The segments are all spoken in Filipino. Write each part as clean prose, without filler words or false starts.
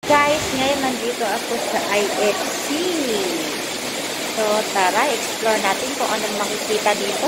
Guys, ngayon nandito ako sa IFC. So, tara, explore natin kung anong makikita dito.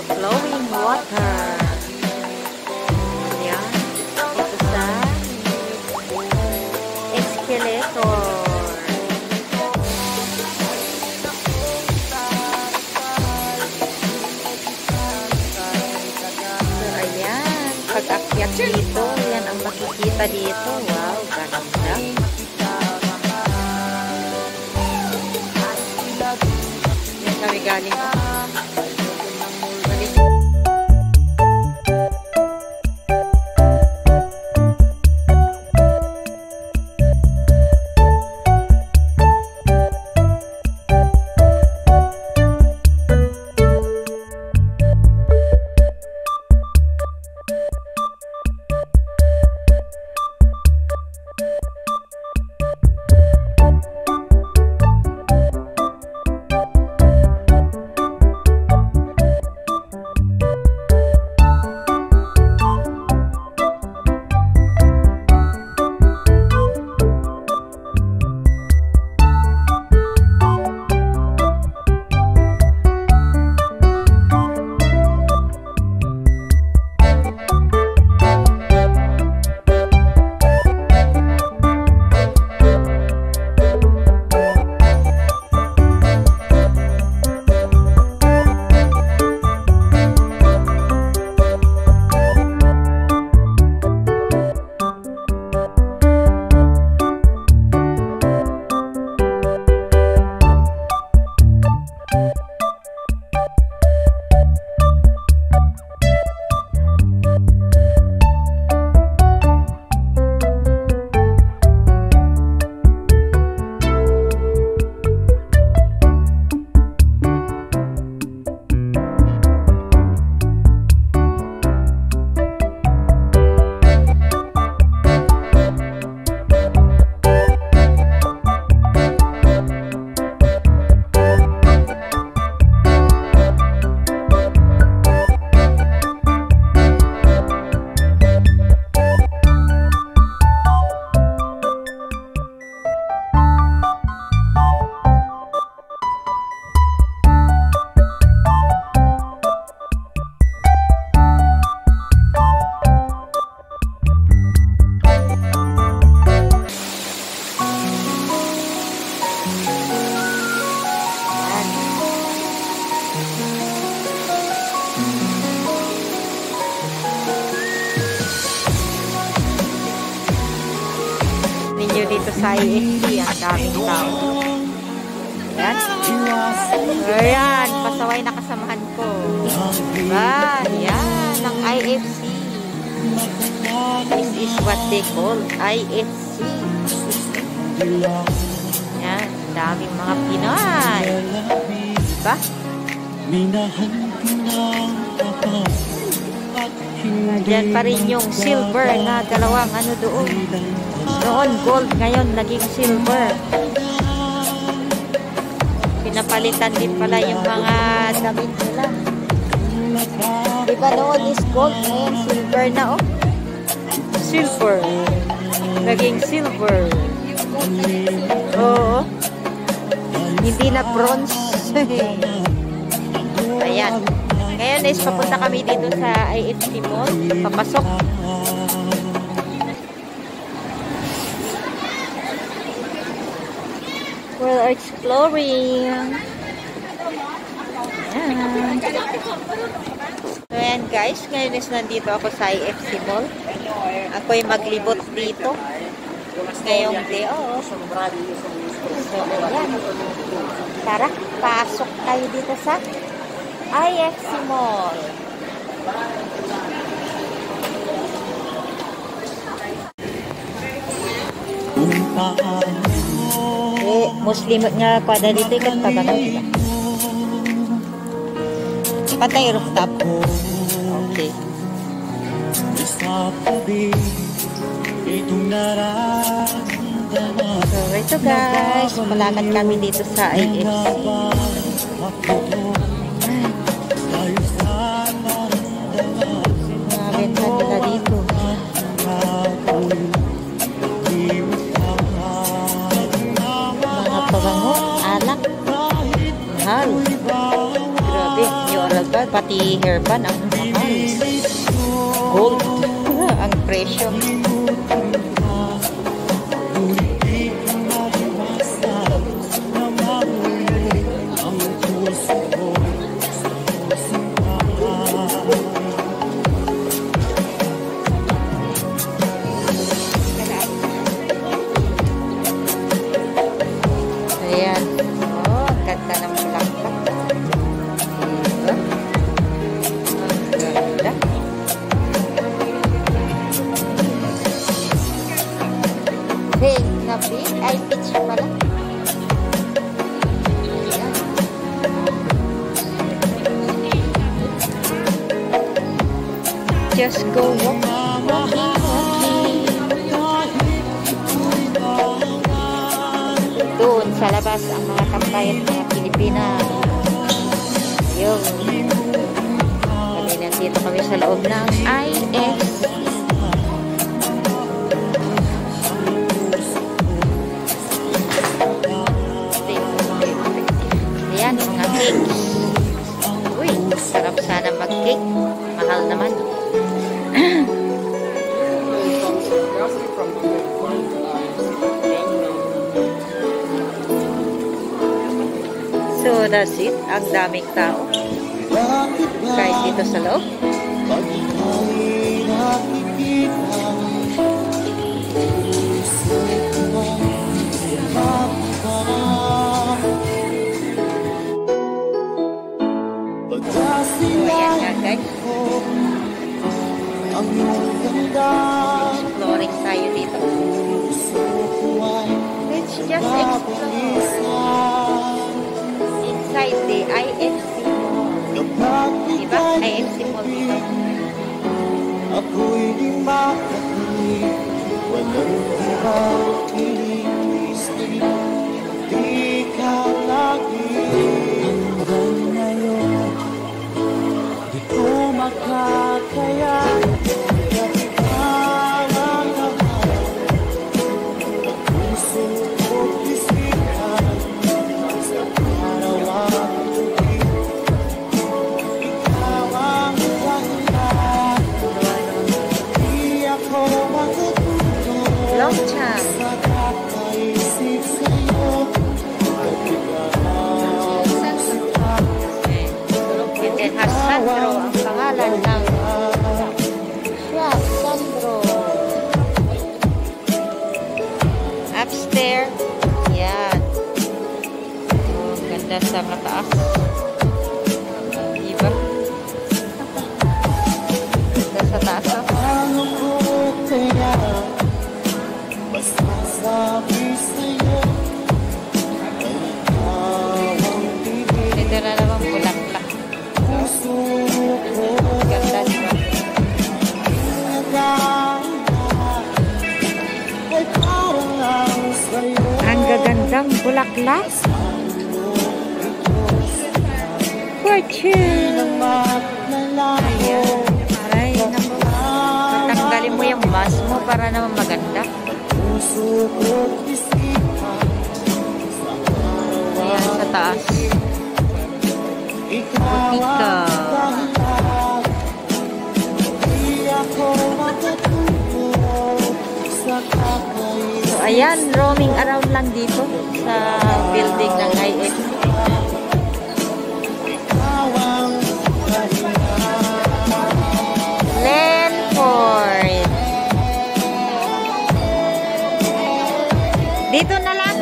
Flowing water. Ayan. Ito sa escalator. So, ayan. Pag-akyat dito, yan ang makikita dito. Wow, ganda. Yan kami galing. Dito sa IFC, ang daming tao. Ayan. Ayan, pasaway na kasamahan ko. Diba? Ayan, ang IFC. This is what they call IFC. Ayan, daming mga Pinoy. Diba? Diyan pa rin yung silver na dalawang ano doon. Noon gold, ngayon naging silver. Pinapalitan din pala yung mga damit nila. Diba noon is gold, ngayon silver na oh. Silver. Naging silver. Oo. Hindi na bronze. Ayan. Ayan. Ngayon is papunta kami dito sa IFC Mall. Papasok. We're exploring. Ayan. So ayan guys, ngayon is nandito ako sa IFC Mall. Ako'y maglibot dito. Ngayong day off. So ayan. Tara, pasok tayo dito sa IFC Mall. Muslim nga kwada dito ikan pagano. Patay rooftop. Okay. So ito guys, malakad kami dito sa IFC. Benta nila dito. Mga pabango, alak, mahal. Grabe, yung alagad, pati hairband ang mahal. Gold, ang presyo. Ayan. Oh, ganda ng bulaklak. Diba? Ang ganda. Big na big. Ay, peach pala. Ayan. Just go walking, walking, walking. Doon sa labas ang mga tambayan ng mga Pilipina. Yung kami nandito kami sa loob ng IFC. Ayan, mga cakes. Uy, sarap sana mag-cake. Mahal naman. So that's it. Ang daming tao. Kahit dito sa loob. So ayan nga guys. Exploring tayo dito. Let's just explore. Inside the IFC Mall. Diba? IFC Mall dito. Ako'y di makakuli, walang ibaw kilis, di ka lagi. Hanggang ngayon, di ko makakaya, kahit parang lahat, ang puso ko't isipan, sa karawang tuloy, ikaw ang dahilan. Di ako matututo Long time. sa kakaisip sa'yo, at ikaw And then has Sandro ang pangalan ng siya, Sandro. Upstairs. Yan. Oh, ganda sa mataas. Diba? Ganda sa taas. Oh. Paano ko kaya masasabi sa'yo, ay ikaw ang piling Ito na naman bulaklak. puso ko. Ganda diba? Ay parang lang sa'yo, Ang gagandang bulaklak. Fortune. maglalayo. Ay, naku. Tanggalin mo yung mask mo para naman maganda. Puso ko't isipan, Ayan, sa taas. Ikaw ang dahilan. Di ako matutuwa sa kakaisip. So, ayan, roaming around lang dito sa building ng IFC. Ikaw ang dahilan. Lenford. Dito na lang.